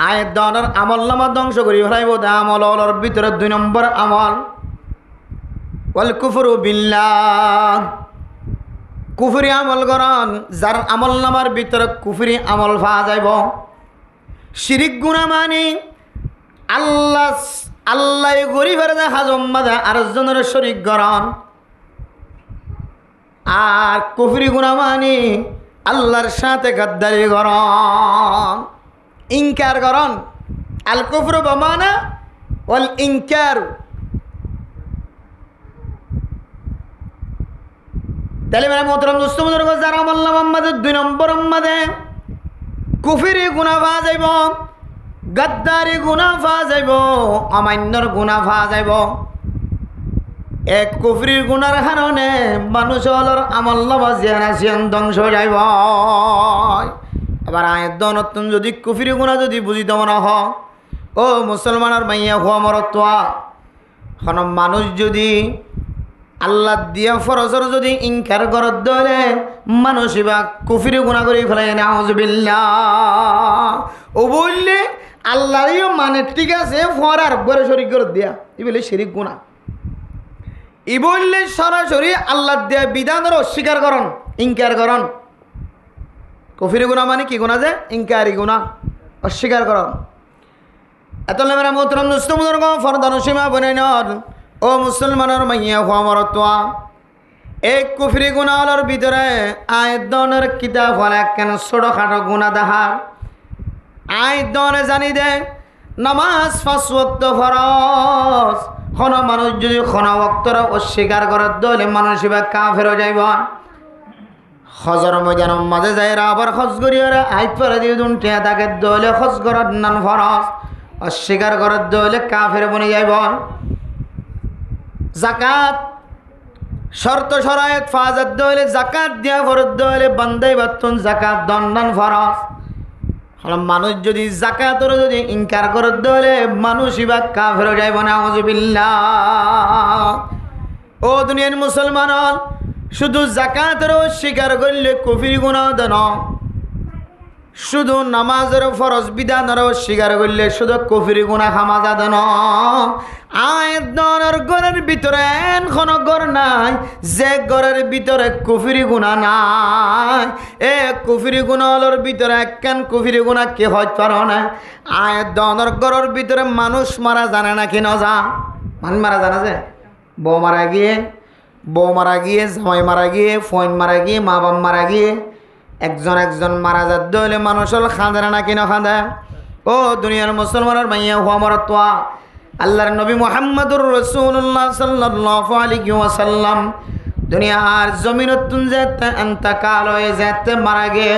আয়াত দনের আমল নামা ধ্বংস করি ফেলাইব। আমলের ভিতরে 2 নম্বর আমল ওয়াল কুফরু বিল্লাহ, কুফরি আমল করন। যার আমল নামার ভিতরে কুফরি আমল পাওয়া যাইব। শিরিক গুনাহ মানে আল্লাহ গরিবের হাজম মাদা আরেকজনের শরিক করন। আর কুফরি গুনাহ মানে আল্লাহর সাথে গাদ্দারি করন, ইনকার করন। আল কুফরু বমানা ওয়াল ইনকার। তাহলে মেরা মোহতরম দোস্ত বুজুর্গ, যার আমল নামা মাঝে 2 নম্বর মাঝে কুফরি গুনাহ পাওয়া যাইব, গাদ্দারি গুনাহ পাওয়া যাইব, অমান্যর গুনাহ পাওয়া যাইব। এক কুফরির গুনার কারণে মানুষের আমল নামা জিয়ান ধ্বংস হয়ে যাইব। এবার আয়াত নতুন যদি কুফরি গুনাহ যদি বুঝিতে মনে হ, ও মুসলমানের মাইয়া হুয়া মরত্বা, কোন মানুষ যদি আল্লাহ দিয়া ফরজর যদি ইনকার করত ধরে মানুষ বা কুফরি গুনাহ করে ফেলে। নাউজুবিল্লাহ। ও বললে আল্লাহরও মানে ঠিক আছে, ফরার বড় শরীক করে দিয়া ই বলে শিরিক গুনাহ। ই বললে সরাসরি আল্লাহ দিয়া বিধানের অস্বীকার করন, ইনকার করন। কুফরি গুনাহ মানে কি গুনাহ? যে ইনকারি গুনাহ, অস্বীকার করন। এত মেরা মোহতরম দোস্ত বুজুর্গ, ফরদান সীমা বনে নর, ও মুসলমানের মাইয়া হুয়া মরত্বা, এক কুফরি গুনাহর ভিতরে আয়াতনের কিতাব হলে কেন ছোটখাটো গুনাহ দেখার। আয়াতনে জানি দে নামাজ 5 ওয়াক্ত ফরজ। কোন মানুষ যদি কোন ওয়াক্তর অস্বীকার করে দলে মানুষ বা কাফের হয়ে যাইব। হজর ময়দানের মাঝে যাই আবার হজ করিয়া আইত পরে দিয়ে দুনটিয়া তাকে দলে হজ করার নান ফরজ, অস্বীকার করার দলে কাফের বনে যাইব। জাকাত শর্ত শরায়ত ফাজাত দলে জাকাত দিয়া ফরজ দলে বান্দাই বাতুন জাকাত দন্ডন ফরজ। মানুষ যদি জাকাতর যদি ইনকার করে দলে মানুষ বা কাফের হয়ে যাইব। নাউজুবিল্লাহ। ও দুনিয়ার মুসলমান, শুধু জাকাতের স্বীকার করলে কুফরি গুনাহ দেন, শুধু নামাজের ফরজ বিধানের স্বীকার করলে শুধু কুফরি গুনাহ খামাজা দেন। আয়াতনের ঘরের ভিতরে কোনো ঘর নাই যে ঘরের ভিতরে কুফরি গুনাহ নাই। এ কুফরি গুনাহর ভিতরে কেন কুফরি গুনাহ কে হইতে পারে না? আয়াতনের ঘরের ভিতরে মানুষ মারা জানে না কি না? যা মানুষ মারা জানা যে বউ মারা গিয়ে জামাই মারা গিয়ে ফোন মারা গিয়ে মা বাপ মারা গিয়ে একজন মারা যাত দলে মানুষের খাঁদে না কি না খাঁদে। ও দুনিয়ার মুসলমানের মাইয়া হুয়া মরত্বা, আল্লাহর নবী মুহাম্মদুর রাসূলুল্লাহ সাল্লাল্লাহু আলাইহি ওয়াসাল্লাম দুনিয়ার জমিনতুন যেতে ইন্তেকাল হয়ে যেতে মারা গিয়ে,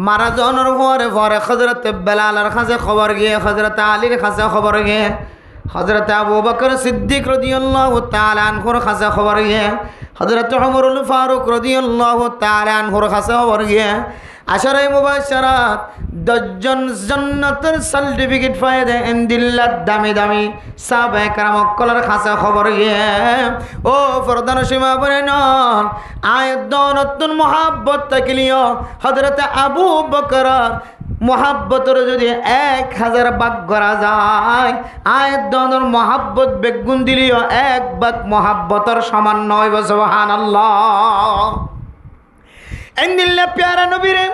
মারা যাওয়ার পরে হযরত বেলালের কাছে খবর গিয়ে, হযরত আলীর কাছে খবর গিয়ে, হযরত আবু বকর সিদ্দিক রাদিয়াল্লাহু তাআলা আনহুর কাছে খবর গিয়ে, হযরত উমরুল ফারুক রাদিয়াল্লাহু তাআলা আনহুর কাছে খবর গিয়ে, আশারে মুবাশশারাত 10 জন জান্নাতের সার্টিফিকেট পায় দেয় ইনদিল্লাহ দামি দামি সাহাবায়ে কেরামকলের কাছে খবর গিয়ে। ও ফরদান সীমা বলে নন আয়াত নতুন মহাব্বত তাকিলিও হযরত আবু বকর মহাব্বতর যদি 1000 ভাগ করা যায়, আয়াত দনের মহাব্বত বেগুন দিলিও 1 ভাগ মহাব্বতর সমান নয়। সুবহানাল্লাহ। ইনদিল্লাহ প্যারা নবীরে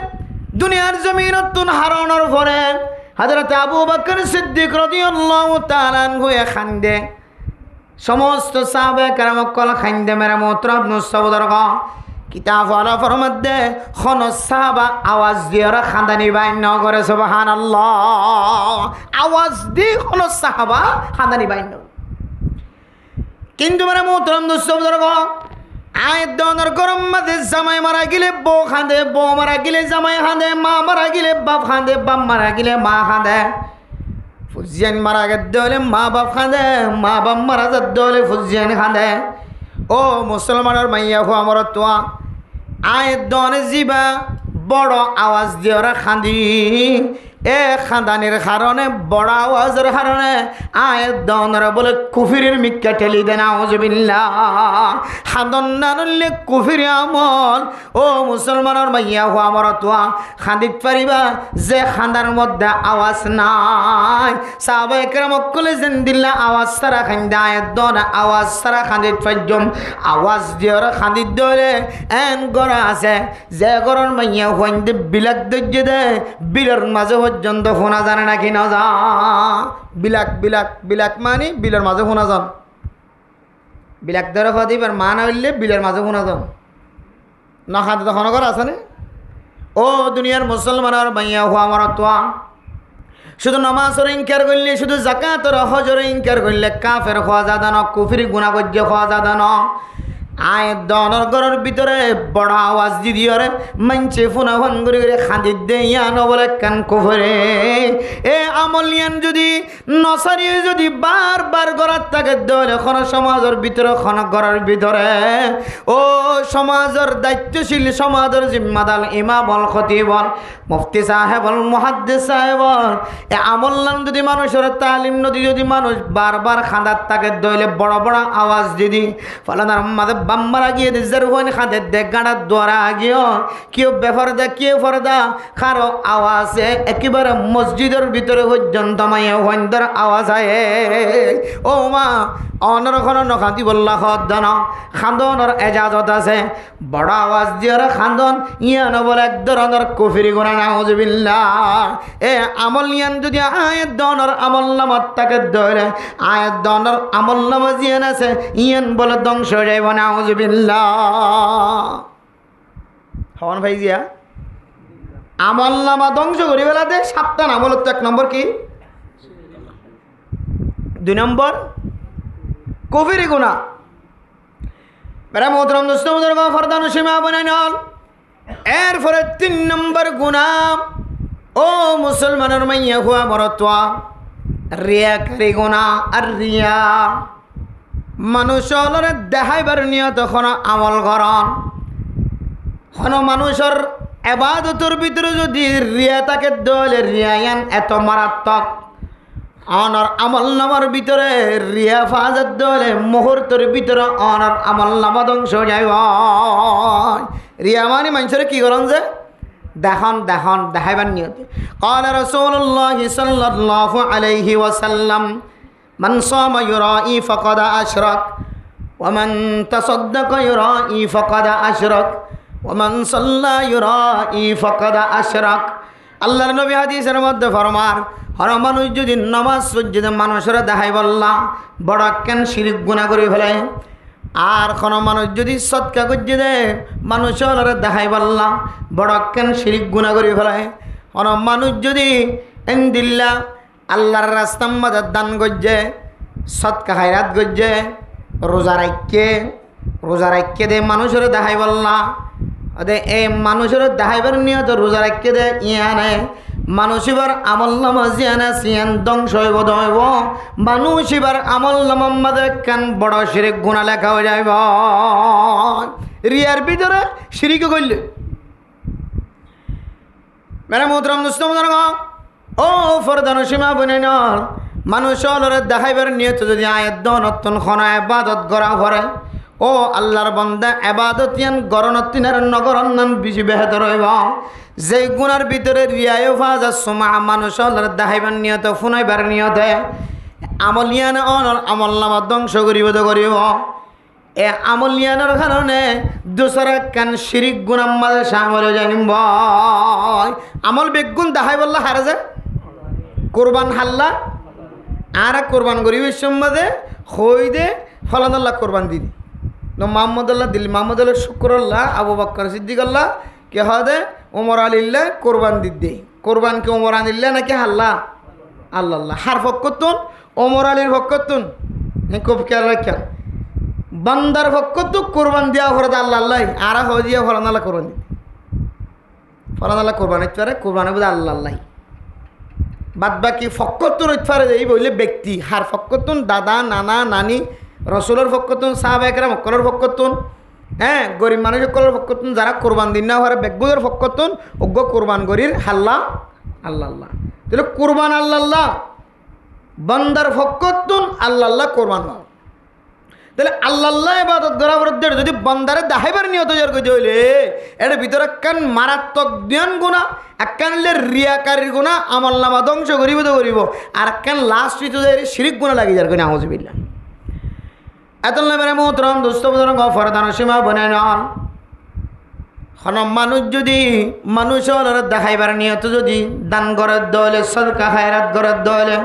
দুনিয়ার জমিনতুন হারানোর পরে হযরত আবু বকর সিদ্দিক রাদিয়াল্লাহু তাআলা আনহু খান্দে, সমস্ত সাহাবায়ে কেরামকল খান্দে। মেরা মোহতরম নসবদরগ কিতাব আলা ফরমাদে খন সাহাবা আওয়াজ দিয়ে খান্দানি বাইন করে। সুবহানাল্লাহ। আওয়াজ দিয়ে খন সাহাবা খান্দানি বাইন। কিন্তু মেরা মোহতরম নসবদরগ আয়াত দনের গরম মাঝে জামাই মারা গেলে বউ খাঁদে, বউ মারা গেলে জামাই খাঁদে, মা মারা গেলে বাপ খাঁদে, বাপ মারা গেলে মা খাঁদে, ফুজিয়ান মারা গেলে হলে মা বাপ খাঁদে, মা বাপ মারা যাতে হলে ফুজিয়ান খাঁদে। ও মুসলমানের মাইয়া হো আমার তোয়া আয়াত দনে জিবা বড় আওয়াজ দিয়ে ওরা খাঁদি, এ খাদানির কারণে বড় আওয়াজের কারণে আয়াত দনরা বলে কুফরির মিক্কা ঠেলি দেন আউযুবিল্লাহ খাদন না নলে কুফরি আমল ও মুসলমানের মাইয়া হো আমার তোয়া খাদিত পারিবা যে খান্দার মধ্যে আওয়াজ নাই সাহাবায়ে কেরাম কলে জিন্দিল্লা আওয়াজ সারা খান্দা আয়াত দন আওয়াজ সারা খাদিত পাইজম আওয়াজ দিওর খাদিত দলে এন গড়া আছে যে গড়র মাইয়া হইন্দে বিলাক দজ্জে দে বিলের মাঝে পর্যন্ত শোনা জানে নাকি না যা বিলাক বিলাক বিলাক মানে বিলের মাঝে শোনা যান বিলাক ধরে ফাদিবার মান হইলে বিলের মাঝে শোনা যান না খাতে তখন ঘর আছে না ও দুনিয়ার মুসলমানের মাইয়া হওয়া আমার তোয়া শুধু নামাজের ইনকার করলে শুধু জাকাতের হজের ইনকার করলে কাফের হওয়া যাদা না কুফরি গুনাহ গজ্য হওয়া যাদা না আয় দনর ঘরের ভিতরে বড় আওয়াজ দিদিওরে মানছে ফোনা ফোন করে খাদিদ দে ইয়ানো বলে কান কুফরে এ আমলিয়ান যদি নসারিয়ে যদি বারবার গড়ার থাকে দল এখন সমাজের ভিতরে এখন ঘরের ভিতরে ও সমাজের দায়িত্বশীল সমাজের জিম্মাদার ইমাম বল খতিব বল মুফতি সাহেব বল মুহাদ্দিস সাহেব বল এ আমলান যদি মানুষের তালিম নদী যদি মানুষ বারবার খাদার থাকে দলে বড় বড় আওয়াজ দিদি ফলানার মাঝে বাম্মারা গিয়ে দিজার হইন খাদের দেখ গাড়ার দ্বারা গিয়েও কেউ বেফরদা কেউ ফরদা কারো আওয়াজে একেবারে মসজিদের ভিতরে পর্যন্ত মাইয়া হইন্দর আওয়াজ আয়ে ও মা অনর খন নখাতি বললা খদান খান্দনের এজাজত আছে বড় আওয়াজ দিয়ে খান্দন ইয়ান বলে এক ধরনের কুফরি গুনাহ নাউযুবিল্লাহ এ আমল ইয়ান যদি আয়াত দনের আমল নামাত তাকে ধরে আয়াত দনের আমল নামা জিয়ান আছে ইয়ান বলে ধ্বংস হয়ে যাইব নাউযুবিল্লাহ হওয়ান ভাই জিয়া আমল নামা ধ্বংস করি বেলাতে সাবধান আমল তো এক নম্বর কি দুই নম্বর কুফরি গুনাহ মেরা মোহতরম দোস্ত বুজুর্গ ফরদান সীমা বানাই নল এরপরে 3 নম্বর গুনাহ ও মুসলমানের মাইয়া হুয়া মরতোয়া রিয়াকারী গুনাহ আর রিয়া মানুষের দেখাইবার নিয়ত খন আমল করন খন মানুষের ইবাদতের ভিতরে যদি রিয়া থাকে দলে রিয়ায়ান এত মারাত্মক অনর আমল নামার ভিতরে রিয়া ফাজাত দলে মুহূর্তের ভিতরে অনর আমল নামা ধ্বংস যাইব রিয়া মানে মানুষের কি করেন যে দেখান দেখান দেখাইবার নিয়তে قال رسول الله صلى الله عليه وسلم من صام يرائي فقد أشرك ومن تصدق يرائي فقد أشرك ومن صلى يرائي فقد أشرك আল্লাহর নবী হাদিসের মধ্যে ফরমান হর মানুষ যদি নামাজ সজ্জিদে মানুষের দেখাই বললা বড় কেন শিরিক গুনাহ করে ফেলে আর কোনো মানুষ যদি সৎকা করছে দে মানুষের দেখাই বললা বড় কেন শিরিক গুনাহ করে ফেলে কোনো মানুষ যদি এন্দিল্লা আল্লাহর রাস্তার মধ্যে দান করছে সৎকা খায়রাত করছে রোজা রাখকে দে মানুষের দেখাই বললা অদে এই মানুষের দেখাইবার নিয়ত রোজা রাখকে দে ইয়ানে মানুষিবার আমল নামা জিয়ানা সিয়ান ধ্বংস হইব দইব মানুষিবার আমল নামা মাঝে কান বড় শিরিক গুনাহ লেখা হয়ে যাইব রিয়ার ভিতরে শিরিক করলে মেরা মোহতরম দোস্ত বুজুর্গ ও ফরদান সীমা বনাইনর মানুষের দেখাইবার নিয়ত যদি আয়াত দনতন খন ইবাদত করা করে ও আল্লাহর বান্দা ইবাদত ইয়ান গরনতিনার নগরন নাম বেশি বেহতর হইব যে গুনার ভিতরে রিয়ায় ফাজা সুমা মানুষের দেখাইবার নিয়ত ফুনাইবার নিয়তে আমলিয়ান অনর আমল নামা ধ্বংস করিব এ আমলিয়ানের কারণে দোসরা কান শিরিক গুনাহ মাঝে সামলে জানিম আমল বেগুন দেখাই বললা হারে যে কোরবান হাল্লা আর কোরবান গরিবের সম্বাদে হই দে ফলানাল্লাহ কোরবান দিদি মোহাম্মদুল্লাহ দিল মোহাম্মদুল্লাহ শুক্রল্লাহ আবু বকর সিদ্দিক আল্লাহ কে হদে ওমর আলিল্লাহ কোরবান দিদি কোরবান কে ওমর আলিল্লাহ নাকি হাল্লা আল্লাহ হার ফক্কতুন ওমর আলীর ফক্কতুন খুব খেয়াল রাখেন বান্দার ফক্কতু কোরবান দেওয়া ফরদ আল্লাহ আর হয়ে দিয়া ফলানাল্লাহ কোরবান দিদি ফলানাল্লাহ কোরবান ইচ্ছারে কোরবান বোধ আল্লাহ বাদ বাকি ফক্কতুন ইচ্ছারে এই বললে ব্যক্তি হার ফক্কতুন দাদা নানা নানি রসুলের ফক্কতুন সাহাবা একরাম সকলের ফক্কতুন হ্যাঁ গরিব মানুষ সকলের ফক্কতুন যারা কোরবান দিন না হওয়ার বেগুদের ফক্কতুন অজ্ঞ কোরবান গরির হাল্লা আল্লাহ আল্লাহ। তাহলে কোরবান আল্লাহ আল্লাহ, বান্দার ফকতুন আল্লাহ আল্লাহ কোরবান। তাহলে আল্লাহ আল্লাহ ইবাদত করা বরদের যদি বান্দারে দাহাইবার নিয়ত জোর করে হইলে এর ভিতরে একখান মারাত্মক জ্ঞান গুণা, একখান রিয়াকারীর গুণা আমল নামা ধ্বংস করিব তো করিব, আর একখান লাস্ট ঋতু শিরিক গুণা লাগি যার কোন আউযুবিল্লাহ। এত মেরে মোহতরম দুস্থ ফরদান সীমা বনে নন কোন মানুষ যদি মানুষের দেখাইবার নিয়ত যদি দান করার দলে সদকা খায়রাত করার দলে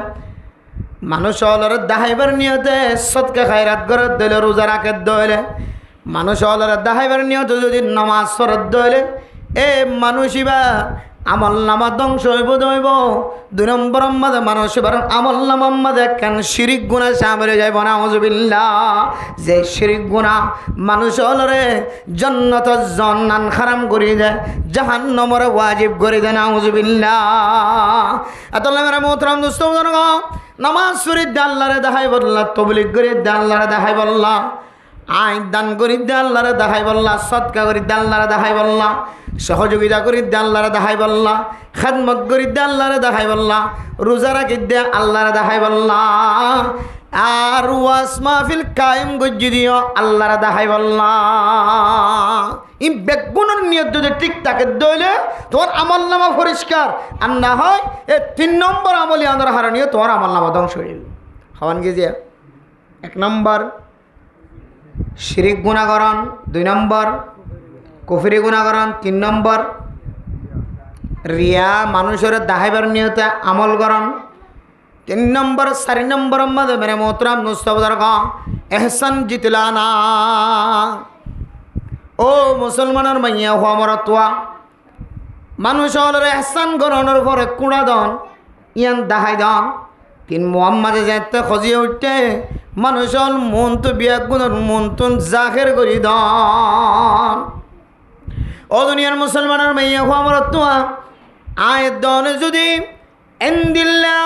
মানুষের দেখাইবার নিয়তে সদকা খায়রাত করার দলে রোজা রাখার দলে মানুষের দেখাইবার নিয়ত যদি নামাজ পড়ার দলে এ মানুষইবা আমল নামা ধ্বংস হইব দইব। 2 নম্বর মাঝে মানুষ এবার আমল নামার মাঝে কেন শিরিক গুণা সামনে যাইব না আউযুবিল্লাহ। যে শিরিক গুণা মানুষ হলরে জান্নাত জান্নান হারাম করে দেয়, জাহান্নামের ওয়াজিব করে দেয় না আউযুবিল্লাহ। আতাল্লাহ মেরা মোহতরম দোস্ত নামাজ শরীফ দে আল্লাহরে দেখাই বললা, তবলিগ করে দে আল্লাহরে দেখাই বললা, আইন দান করি দে আল্লাহরে দেখাই বললা, সদকা করি দে আল্লাহরে দেখাই বললা, সহযোগিতা করি দে আল্লাহরে দেখাই বললা, খেদমত করি দে আল্লাহরে দেখাই বললা, রোজা রাখি দে আল্লাহরে দেখাই বললা, আর ওয়াজ মাহফিল কায়েম গজ্জি দিও আল্লাহরে দেখাই বললা। এই বেগুনের নিয়ত যদি ঠিক থাকে দইলে তোমার আমল নামা পরিষ্কার, আর না হয় এ 3 নম্বর আমলি আন্দর হারানিও তোমার আমল নামা ধ্বংস হয়ে যাবে। হওয়ান গেছে 1 নম্বর শিরিক গুণাকরণ, 2 নম্বর কুফরি গুণাকরণ, 3 নম্বর রিয়া মানুষের দাহাইবার নিয়তে আমল করণ, 3 নম্বর 4 নম্বর মধ্যে মেরে মোহতরম মুস্তাফাদার এহসান জিতলানা। ও মুসলমানের মাইয়া হওয়া মরতোয়া মানুষের এহসান করণের পরে কুড়া দন ইয়ান দাহাই দন 3 মোহাম্মদে যাইতে খজিয়ে উঠতে মানুষের মন তো বিয়া গুণর মন তো জাহের করি দন। ও দুনিয়ার মুসলমানের মাইয়া হওয়া মরতোয়া আয়ের দনে যদি এন্দিল্লা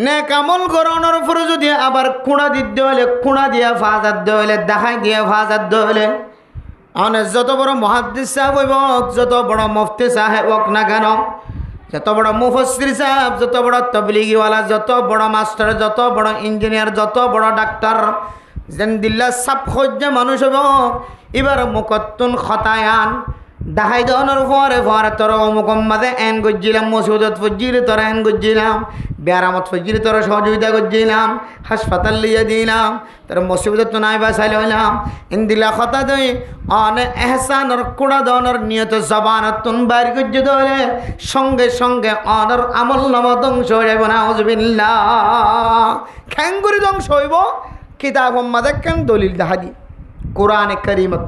নেক আমল করণের পরে যদি আবার কুড়া দিতে হলে কুড়া দিয়া ফাজাত দেওয়ালে দেখাই দিয়া ফাজাত দেওয়ালে অনেক যত বড় মুহাদ্দিস সাহেব হইব, যত বড় মুফতি সাহেব হোক না কেন, যত বড় মুফাসসির সাহেব, যত বড় তাবলীগীওয়ালা, যত বড় মাস্টার, যত বড় ইঞ্জিনিয়ার, যত বড় ডাক্তার জেন্দিল্লা সাপ খোঁজে মানুষ হইব এবার মুকত্তুন খতায়ান দাহাই দনের পরে পরে তোর অমুকম্মাদে এন গজ্জিলাম, মসজিদত ফজির তোর এন গজ্জিলাম, ব্যারামত ফজির তোর সহযোগিতা করছিলাম, হাসপাতাল লিয়ে দিলাম, তোর মসজিদত তো নাই বাসাই লইলাম, ইন্দিলা খতা দই অনে এহসানর কুড়া দনের নিয়ত জবানত তুন বাইর গজ্জি দলে সঙ্গে সঙ্গে অনর আমল নামা ধ্বংস হয়ে যাবে না আউযুবিল্লাহ। খ্যাঙ্গুরি ধ্বংস হইব কিতাব মাদে কেন দলিল দেখা দি কোরআনে কারীমত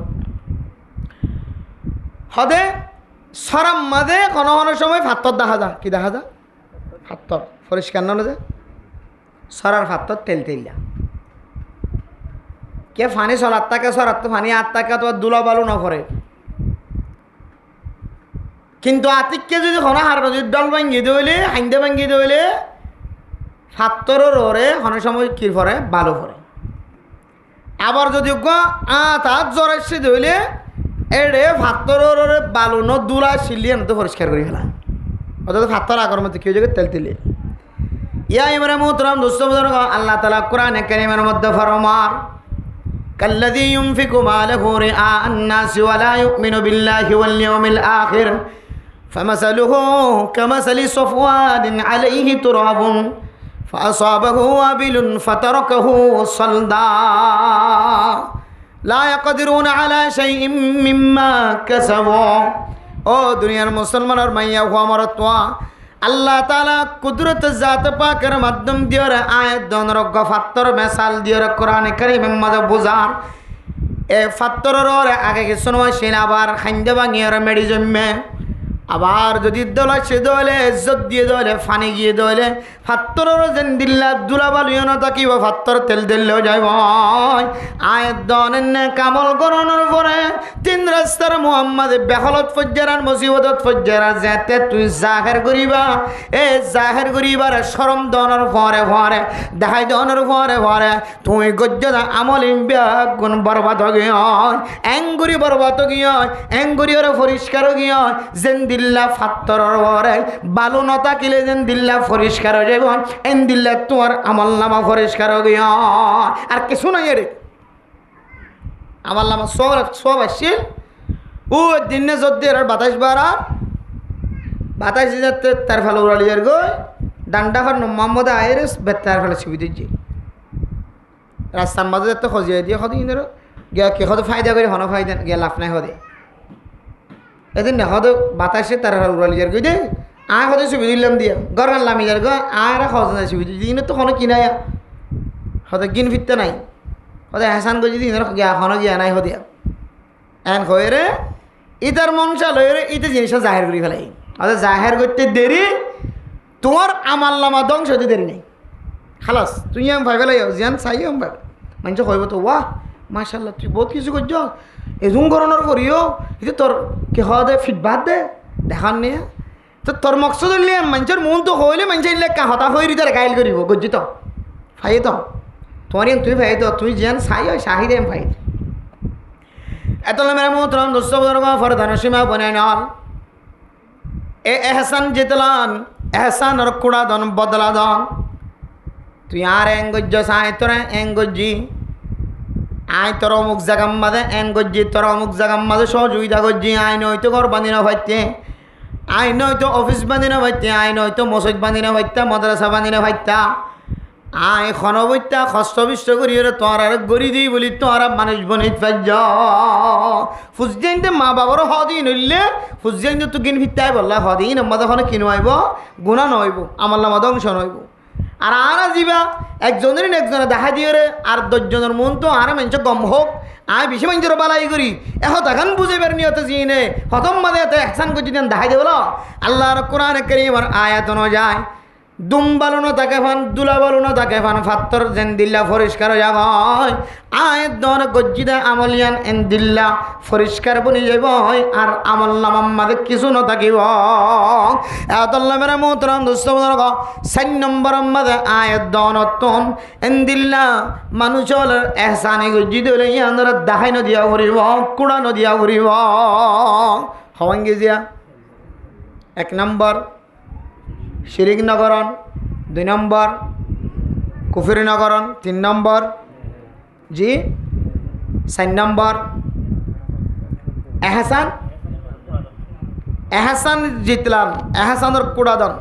হদে সরাম মাদে কোনো কোনো সময় ফাত্তর দেখা যা, কি দেখা যা ফাত্তর পরিষ্কার না যে সরার ফাত্তর তেল তেলিয়া কে ফানি সরার তাকে সরার তো ফানি আট টাকা তো দুলা বালু না করে, কিন্তু আতিককে যদি কোনো হার যদি ডল ভাঙ্গি দইলে হাইন্দে ভাঙ্গি দইলে ফাত্তরের ওরে কোনো সময় কি করে বালু করে। আবার যদি আত জ্বর এসে দইলে এড়ে ফাত্তরের বালু ন দুলা সিলিয়ে তো পরিষ্কার করে ফেলা, অর্থাৎ ফাত্তর আগর মধ্যে কেউ জায়গায় তেল তেলে ইয়া ইমরে মোহতরম দোস্ত আল্লাহ তাআলা কোরআনে কারীমের মধ্যে ফরমান কাল্লাযী ইউনফিকু মালাহু রিআ আন-নাসি ওয়া লা ইউমিনু বিল্লাহি ওয়াল ইয়াউমিল আখির ফামাসালুহু কামাসালি সাফওয়ানিন আলাইহি তুরাবুন ফাআসাবাহু ওয়াবিলুন ফাতারাকাহু সালদা লা ইয়াকদিরুনা আলা শাইইন মিম্মা কাসাবু। ও দুনিয়ার মুসলমানের মাইয়া হওয়া মরতোয়া আল্লাহ তাআলা কুদরত জাত পাকের মাধ্যম দিয়ে আয়াত দনর গফাত্তর মেসাল দিয়ে কোরআনে কারীমের মধ্যে বুঝার এ ফাত্তরের আগে কিছু নয় সে আবার খাইন্দে ভাঙিয়ে মেডি জন্মে আবার যদি দলে সে দলে ইজ্জত দিয়ে দলে ফানি গিয়ে দলে ফাত্তরের যেন দিল্লা দুলাবালিও না থাকিব ফাত্তর তেল দিল্লেও যাইব। আয়ের দনে কামল করানোর পরে 3 রাস্তার মোহাম্মদ বেহলত ফজ্জারান মুসিবতত ফজ্জারা যেতে তুই জাহের করিবা এ জাহের করিবার শরম দনের পরে পরে দেখাই দনের পরে পরে তুই গজ্জা আমল গুণ বরবাদ গিয়ে এঙ্গুরি বরবাদ গিয়ে এঙ্গুরি ওরা পরিষ্কার গিয়ে যেন দিল্লা ফাত্তরর পরে বালু নতা কিলে যেন দিল্লা পরিষ্কার হয়ে যাব এন দিল্লা তোমার আমল নামা পরিষ্কার হয়ে গিয়া আর কিছু নাই রে আমল নামা সব আসছিল ও দিনে যদি আর বাতাস বাড়া বাতাস যাতে তার ফলে উড়ালিয়ার গো ডান্ডা ফর মোহাম্মদ আয়ের বেতার ফলে ছবি দিচ্ছি রাস্তার মাঝে যাতে সজিয়ে দিয়ে সদি ইন্দ্র গিয়া কে সদ ফায়দা করে হন ফায়দা গিয়া লাভ নাই সদে এদিন না সদ বাতাসে তার উড়ালিয়ার গই দে আয় সদে ছবি দিলাম দিয়া গর লামি যার গো আর সজ নাই ছবি দিচ্ছি তো কোনো কিনাই সদে কিন ফিরতে নাই সদে হেসান গজি দিন গিয়া এখনো গিয়া নাই সদিয়া এন হয়ে রে ইতার মনসা লয়ে রে ইতে জিনিসটা জাহের করে ফেলাই অর্থাৎ জাহের করতে দেরি তোমার আমার লামা ধ্বংস হতে দেরি নেই খালাস তুই আমি ভাই ফেলাই জিয়ান চাই আমি ভাই মানুষ কইব তো ওয়াহ মাশাল্লাহ তুই বহুত কিছু করছ এজুম করণর করিও এটা তোর কে হওয়া দে ফিডবাক দে দেখান নিয়ে তো তোর মকসদ লিয়ে মানুষের মন তো হইলে মানুষের ইলে হতা হয়ে রিতার গাইল করিব গজ্জি তো ফাই তো তোমার তুই ফাই তো তুই জিয়ান চাই হয় শাহিদ এম ফাই এত মেরা মোহতরম দোস্ত বুজুর্গ ফরদান সীমা বনে নল এ এহসান জিতলান এহসান আর কুড়া দন বদলা দন তুই আর এং গজ্জ সাই তোরা এং গজ্জি আই তোর অমুক জাগাম মাঝে এন গজ্জি তোর অমুক জাগাম মাঝে সহযোগিতা গজ্জি আই নয়তো ঘর বাঁধি না ভাইতে আই নয়তো অফিস বাঁধি না ভাইতে আই নয়তো মসজিদ বাঁধি না ভাইতা মাদ্রাসা বাঁধি না ভাইতা আই খনবৈতা কষ্টবিষ্ট করি তোর আর গড়ি দিই বলি তোর মানুষ বনিত পাইজ ফুসদিনতে মা বাবারও হদিন হইলে ফুসদিন তো কিন ফিরতে বললা হদিন আমাদের ওখানে কিনবাইব গুণা নহইব আমার নামা ধ্বংস নহইব আর যাবা একজনের একজনে দেখা দিয়ে রে আর 10 জনের মন তো আর মানুষ কম হোক আয় বেশি মানুষের বালাই করি এখন তখন বুঝাইবার নিয়ত জিনে প্রথম মাঝে এত একসান করছি দেখাই দেবল আল্লাহর কোরআন কারীমের আয়াত অনুযায়ী দুম বালুনো তাকে ফান দুলা বালুনো তাকে ফান ফাত্তর যেন দিল্লা পরিষ্কার হয়ে যায় আয়ের দন গজ্জিদা আমলিয়ান এন দিল্লা পরিষ্কার বনি যাব আর আমল নামার মাঝে কিছু ন থাকিব এতল্লা মেরা মোহতরম দোস্ত বুজুর্গ 4 নম্বর মাঝে আয়ের দন তন এন দিল্লা মানুষের এহসানি গজ্জি দিলে ইয়ানরা দেখাই নদিয়া ঘুরিব কুড়া নদিয়া ঘুরিব হওয়াঙ্গি জিয়া 1 নম্বর শিরিক নগরণ 2 নম্বর কুফরি নগরণ 3 নম্বর জি 4 নম্বর এহসান জিতলাম এহসানের কুড়াদন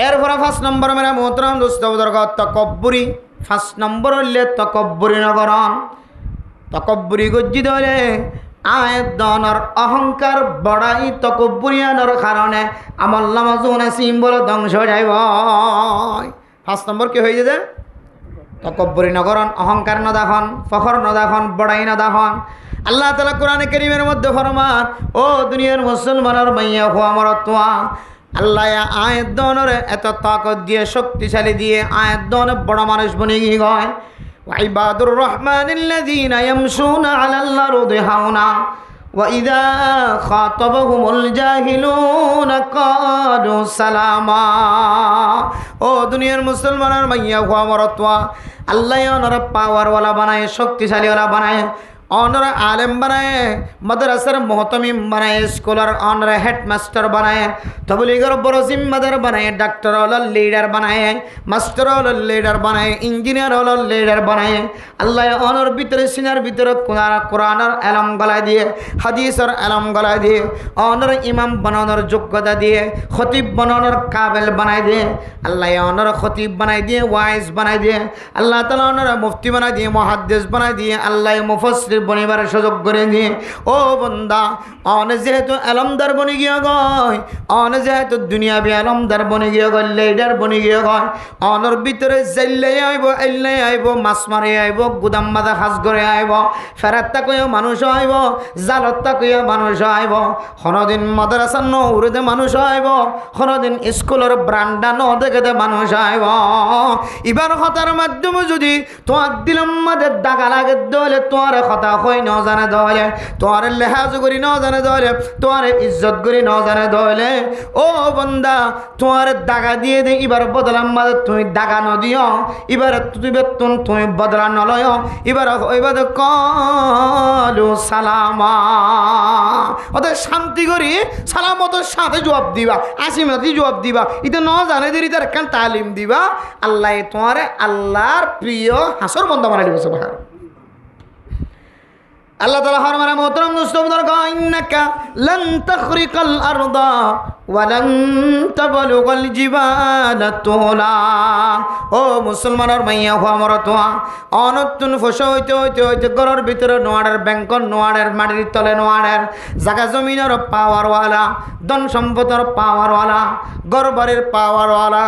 এরপরে 5 নম্বর মেরা মোহতরম দোস্ত বুজুর্গ তকব্বুরি 5 নম্বর হইলে তকব্বুরি নগরণ তকব্বুরি গজ্জি ধরে আয়ের দনর অহংকার বড়াই তকব্বুরিয়ানোর কারণে আমার লামাজুন সিম্বল ধ্বংস যাইব 5 নম্বর কি হয়ে যেতে তকব্বুরি নগরণ অহংকার ন দেখন ফখর ন দেখন বড়াই ন দেখন আল্লাহ তাআলা কোরআনে কারীমের মধ্যে ফরমান ও দুনিয়ার মুসলমানের মাইয়া হো আমার তোয়া আল্লাহ আয়ের দনরে এত তাকত দিয়ে শক্তিশালী দিয়ে আয়ের দনে বড় মানুষ বনে গিয়ে وعباد الرحمن الذين يمشون على الأرض هونا وإذا خاطبهم الجاهلون قالوا سلاما ও দুনিয়ার মুসলমানের মাইয়া হুয়া মরতওয়া আল্লাহ ওনারা পাওয়ার ওয়ালা বানায় শক্তিশালী ওয়ালা বানায় অনরা আলেম বানায় মাদ্রাসার মোহতমিম বানায় স্কুলের অনরা হেডমাস্টার বানায় তবলিগের বড় জিম্মাদার বানায় ডাক্তার হল লিডার বানায় মাস্টার হল লিডার বানায় ইঞ্জিনিয়ার হল লিডার বানায় আল্লাহ অনর ভিতরে সিনার ভিতরে কোরআনের আলম গলায় দিয়ে হাদিসের আলম গলায় দিয়ে অনর ইমাম বানানোর যোগ্যতা দিয়ে খতিব বানানোর কাবেল বানায় দিয়ে আল্লাহ অনর খতিব বানায় দিয়ে ওয়াইজ বানায় দিয়ে আল্লাহ তাআলা অনর মুফতি বানায় দিয়ে মুহাদ্দিস বানায় দিয়ে আল্লাহ মুফাসসির বনিবার সুযোগ করে দিয়ে ও বন্দা অনে যেহেতু আলমদার বনি গিয়ে গয় অনে যেহেতু দুনিয়াবি আলমদার বনি গিয়ে গয় লিডার বনি গিয়ে গয় অনর ভিতরে জেল্লে আইব এল্লে আইব মাছ মারি আইব গুদাম বাঁধা হাজ করে আইব ফেরাত্তা কইও মানুষ আইব জালত্তা কইও মানুষ আইব কোনোদিন মাদ্রাসা ন উড়ে মানুষ আইব কোনোদিন স্কুলের ব্রান্ডা ন দেখে মানুষ আইব এবার কথার মাধ্যমে যদি তোমার দিলাম মাদের দাগা লাগে দলে তোমার কথা হই ন জানে দলে তোমার লেহাজ করি ন জানে দলে তোমার ইজ্জত করি ন জানে দলে ও বন্দা তোমার দাগা দিয়ে দে এবার বদলাম মাঝে তুমি দাগা ন দিও এবার তুমি বদলা নলয় এবার এবার কলু সালামা ওদের শান্তি করি সালামতের সাথে জবাব দিবা আসিমতি জবাব দিবা এটা ন জানে দেরি তার একখান তালিম দিবা আল্লাহ তোমার আল্লাহর প্রিয় হাসর বন্ধ বানাই দিব সুবহান আল্লাহ তাআলা ফরমান মোহতরম মুসলিমদের ইন্নাকা লান তাখরিকাল আরদা ওয়া লান তাবলুগাল জিবালা তুলা ও মুসলমানের মাইয়া হওয়া আমার তোয়া অনতুন ফসা হইতে হইতে হইতে ঘরের ভিতরে নোয়ারের ব্যাংকর নোয়ারের মাটির তলে নোয়ারের জায়গা জমিনের পাওয়ারওয়ালা ধন সম্পদের পাওয়ারওয়ালা গরবারের পাওয়ারওয়ালা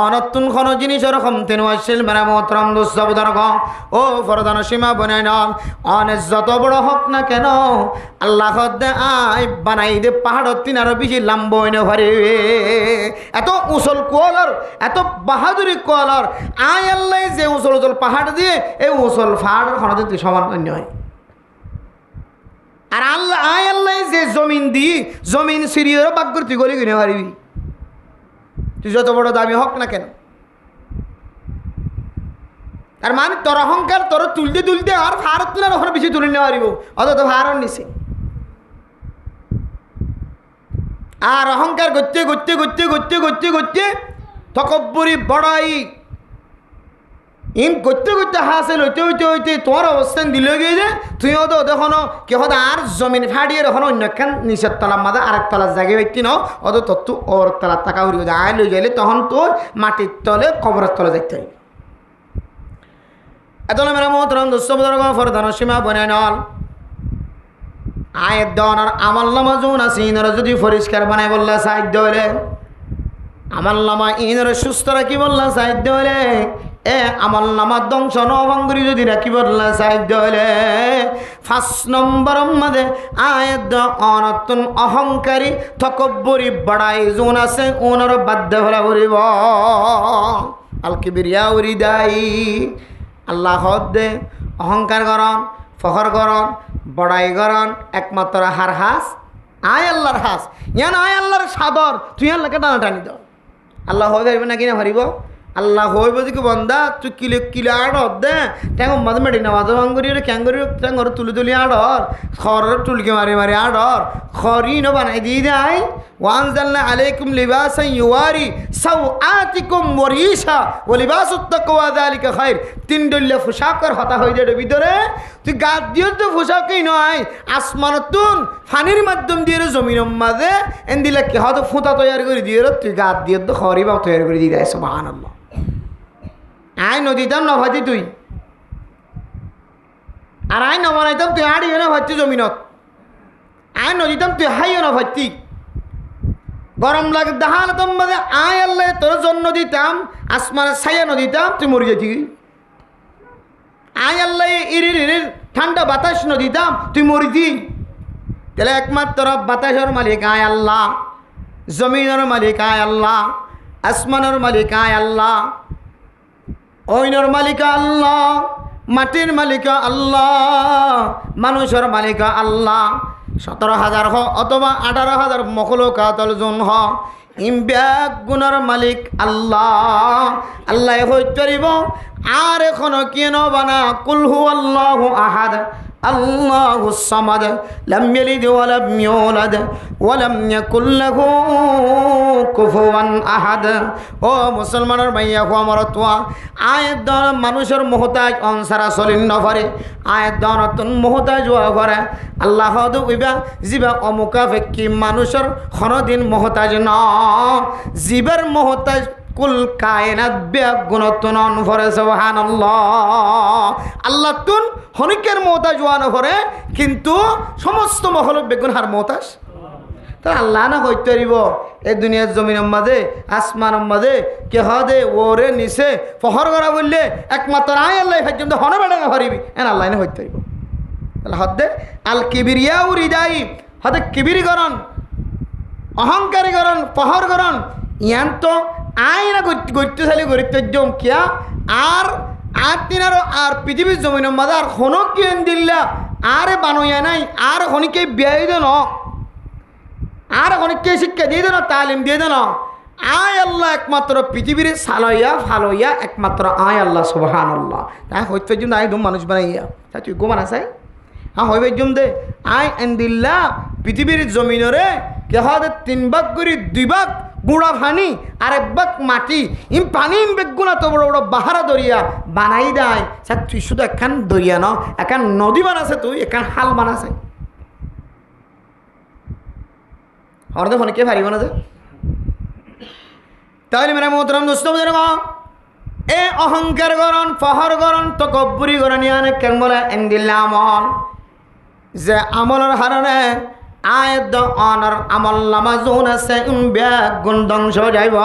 অনতুন কোনো জিনিসের কমতেন ওয়াসিল মেরা মোহতরম দুঃসবদর ও ফরদান সীমা বনাই নল অনেক যত বড় হোক না কেন আল্লাহ দে আই বানাই দে পাহাড় তিনার বেশি লাম্ব হরে এত উসল কোয়ালার এত বাহাদুরি কোয়ালার আই আল্লাহ যে উসল উসল পাহাড় দিয়ে এই উসল পাহাড়ের খনতে সমান অন্য হয় আর আল্লাহ আই আল্লাহ যে জমিন দিয়ে জমিন সিরিয়র বাগ্যতি গলি কিনে পারিবি তুই যত বড় দামি হোক না কেন আর মানে তোর অহংকার তোর তুলতে তুলতে আর ভারত তুলার ওখানে বেশি তুলে নিতে পারিব অত তো ভারত নিছে আর অহংকার করতে করতে করতে করতে করতে করতে তকব্বরি বড়াই ইন করতে করতে হাসিল হইতে হইতে হইতে তোমার অবস্থান দিলে গিয়ে যে তুই তো দেখো কেহ আর জমিন ফাড়িয়ে এখন অন্যখান নিচের তলার মাঝে আরেক তলার জায়গায় ব্যক্তি নাও অত তত্ত্ব ওর তলার টাকা উড়িয়ে আয় লই গেলে তখন তোর মাটির তলে কবরের তলে যাইতে হবে এত মেরা মোহতরম দুঃসবদর্গ ফরদান সীমা বনে নল আয়ের দনার আমল নামা জুন আছে ইনরা যদি পরিষ্কার বানাই বললে সাহায্য হলে আমল নামা ইনরা সুস্থ রাখি বললে সাহায্য হলে আমল নামার ধ্বংস নভঙ্গরি যদি রাখি বললে সাহায্য হলে 5 নম্বর মধ্যে আয়ের অনতুন অহংকারী তকব্বরি বড়াই জুন আছে ওনার বাধ্য হলা বলিব আল কিবরিয়া উরিদাই আল্লাহ দে অহংকার করন ফখর করন বড়াই করন একমাত্র হার হাস আয় আল্লাহর হাস ইয়ান আয় আল্লাহর সাদর তুই আল্লাহকে টানাটানি দাও আল্লাহ হয়ে যাবে না কিনা হারিব আল্লাহ হইব দিকে বন্দা তুই কিলো কিলো আড়র দে ট্যাঙ্গ মাঝে মেডি না মাঝে ভাঙ্গরি ক্যাঙ্গরি ট্যাঙ্গর তুলি তুলি আড়র খরের টুলকে মারি মারি আড়র খরি ন বানাই দিয়ে দেয় ওয়ানজালনা আলাইকুম লিবাসান ইউয়ারি সাওআতিকুম ওয়ারিশা ওয়া লিবাসুত তাকওয়া যালিকা খায়র তিন দল্লে পোশাকের হতা হই যাবে ভিতরে তুই গাদ দিও তো পোশাকই নয় আসমানতুন ফানির মাধ্যম দিয়ে জমিনের মাঝে এন্দিলা কি হয়তো ফুটা তৈরি করে দিয়ে তুই গাদ দিয়ে তো খরি বা তৈরি করে দিয়ে দেয় সুবহানাল্লাহ আয় নদীতাম না ভাতি তুই আর আয় না বানাইতাম তুই আড়িও না ভাতি জমিনত আয় নদীতাম তুই হাইও না ভাতি গরম লাগে দাহালতাম বাদে আয় আল্লাহ তোর জন্য দিতাম আসমানের ছায়া নদীতাম তুই মরে যেতি আয় আল্লাহ ইরির ইরির ঠান্ডা বাতাস নদীতাম তুই মরিতি তাহলে একমাত্র বাতাসের মালিক আয় আল্লাহ জমিনের মালিক আয় আল্লাহ আসমানের মালিক আয় আল্লাহ ওইনের মালিক আল্লাহ মাটির মালিক আল্লাহ মানুষের মালিক আল্লাহ 17,000 অথবা 18,000 মখলুকাতুল জুন ইমব্যাক গুণার মালিক আল্লাহ আল্লাহ হইতরিব আর এখনো কেন বানা কুল হুয়াল্লাহু আহাদ আল্লাহুস সামাদ লাম ইয়ালিদ ওয়া লাম ইউলাদ ওয়া লাম ইয়াকুল লাহু কুফুয়ান আহাদ ও মুসলমানের ভাইয়া হো আমার তোয়া আয়াত দন মানুষের মুহতাজ অনসারা চলিন নভরে আয়াত দনতুন মুহতাজ হওয়া করে আল্লাহ দুইবা জিবা অমুকা ফেকি মানুষের খনদিন মুহতাজ ন জিবার মুহতাজ কুল কায়নাত বেগুণতুন অনভরে সুবহানাল্লাহ আল্লাহ তুন হনিকের মুহতাজ হওয়া নভরে কিন্তু সমস্ত মখলুক বেগুন হার মুহতাজ তো আল্লাহ না হইতে পারিব এই দুনিয়ার জমিনের মাঝে আসমানের মাঝে কে হদে ওরে নিচে ফহর করা বললে একমাত্র আয় আল্লাহ পর্যন্ত হনে বেড়া পারিবি এন আল্লাহ না হইতে পারিব তাহলে হদে আল কিবিরিয়া উরিদাই হদে কিবিরি করন অহংকারী করন ফহর করন ইয়ান তো আয় না গত্যশালী গরিত্তম কিয়া আর আর তিনারও আর পৃথিবীর জমিনের মাঝে আর হনো কিন দিল্লা আরে বানুয়া নাই আর খনিকে বিয়াই দেন আর খনিকে শিক্ষা দিয়ে দেন তালিম দিয়ে দেন আয় আল্লাহ একমাত্র পৃথিবীর সালইয়া ফালইয়া একমাত্র আয় আল্লাহ সুবহানাল্লাহ তাই হইতে জন্য আয় দুম মানুষ বানাইয়া তাই তুই গোমান আছে হ্যাঁ হইবে জুম দে আয় এন্দিল্লা পৃথিবীর জমিনরে কে হয় 3 ভাগ করে 2 ভাগ গুড়া পানি আর 1 ভাগ মাটি ইম পানি ইম বেগুনা তো বড় বড় বাহারা দরিয়া বানাই দেয় স্যার তুই শুধু একখান দরিয়া ন একখান নদী বানাছে তুই একখান হাল বানাছে হরদে ফোনে কে পারিব না যে তাহলে মেরা মোহতরম দোস্ত এ অহংকার গরণ ফহর গরণ তকব্বুরি গরণ ইয়ানে কেন বলে এন্দিল্লা আমল যে আমলের হারণে আয়দ অনর আমল নামাজুন আছে গুণ ধ্বংস যাইব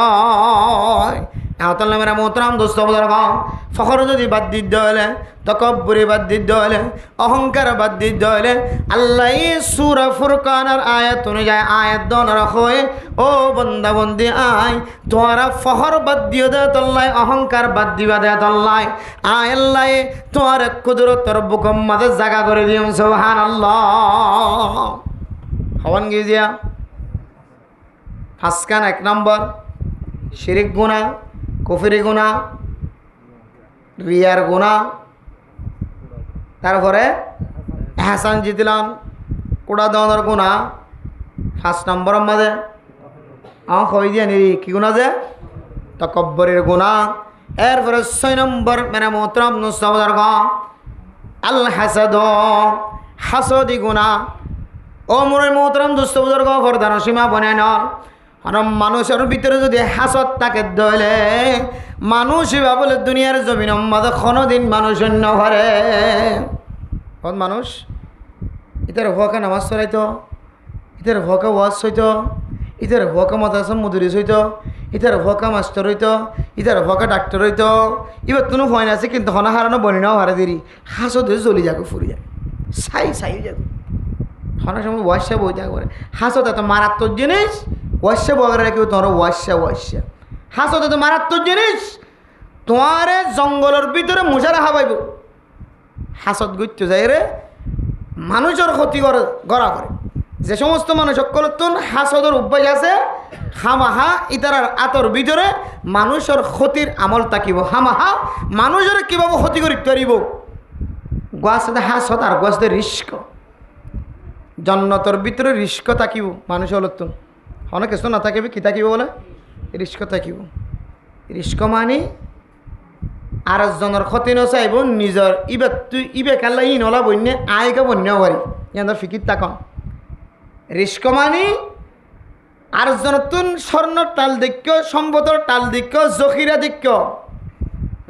এতলে মেরা মোহতরম দোস্ত ফখর যদি বাদ দিতে হলে তকব্বুরি বাদ দিতে হলে অহংকার বাদ দিতে হলে আল্লাহ সূরা ফুরকানের আয়াত অনুযায়ী আয়াত দনর হয়ে ও বন্দা বন্দি আয় তোরা ফহর বাদ দিও দে তল্লাই অহংকার বাদ দিবা দে তল্লাই আয় আল্লাহ তোর কুদরতর বুকম মাঝে জায়গা করে দিও সুবহানাল্লাহ হওয়ান গিয়ে ফাঁসকান 1 নম্বর শিরিক গুনাহ কুফরি গুনাহ রিয়ার গুনাহ তারপরে এহসান জিতলাম কোড়া দেওয়ার গুণা 5 নম্বরের মাঝে আমার কই দিয়ে নি কি গুণা যে তকব্বরের গুণা এরপরে 6 নম্বর মেরা মোহতরম নুসবাদার গা আল হাসাদ হাসদি গুণা ও মোর মোহতরম দুস্তবদার গা ফরদান সীমা বনায় না মানুষের ভিতরে যদি হাসদ থাকে দলে মানুষ ভাবলে দুনিয়ার জমিন মাঝে কোনোদিন মানুষ অন্য ঘরে মানুষ ইতার ভুয়াকে নামাজ চড়াইতো ইতার ভুয়াকে ওয়াজ হইতো ইতার ভুয়াকে মাদ্রাসা মুদরিস হইতো ইতার ভুয়াকে মাস্টার হইতো ইতার ভুয়াকে ডাক্তার হইতো এবার কোনো ভয় আছে কিন্তু হনা হারানো বনি নাও হারা দেরি হাসদ জ্বলি যাক ফুরি যাক ছাই যাক হনার সময় ওয়াসা বই যাক করে হাসদ এত মারাত্মক জিনিস ওয়াসা বগারে কেউ তোমার ওয়াসা হাসদ এত মারাত্মক জিনিস তোমার জঙ্গলের ভিতরে মোজা রাখা পাইব হাসদ গুচ্ছ যাই রে মানুষের ক্ষতি করা করে যে সমস্ত মানুষ সকলতন হাসদের অভ্যাস আছে হামাহা ইতারার আতর ভিতরে মানুষের ক্ষতির আমল তাকিব হামাহা মানুষের কীভাবে ক্ষতি করি পারিব গোয়াসে হাসদ আর গোয়াসে রিস্ক জন্নতর ভিতরে রিস্ক তাকিব মানুষ হলতন অনেক কিছু না থাকিবে কি থাকিব বলে রিস্ক থাকিব রিস্ক মানে আর একজনের ক্ষতি নচাইব নিজের ইবে তুই ইবে খেলা ই নলা বন্যে আয়কে বন্য পারি ইয়াদের ফিকির তাকন রিস্ক মানি আর একজনের স্বর্ণর টাল দেখ সম্পদর টাল দেখ জখিরা দেখ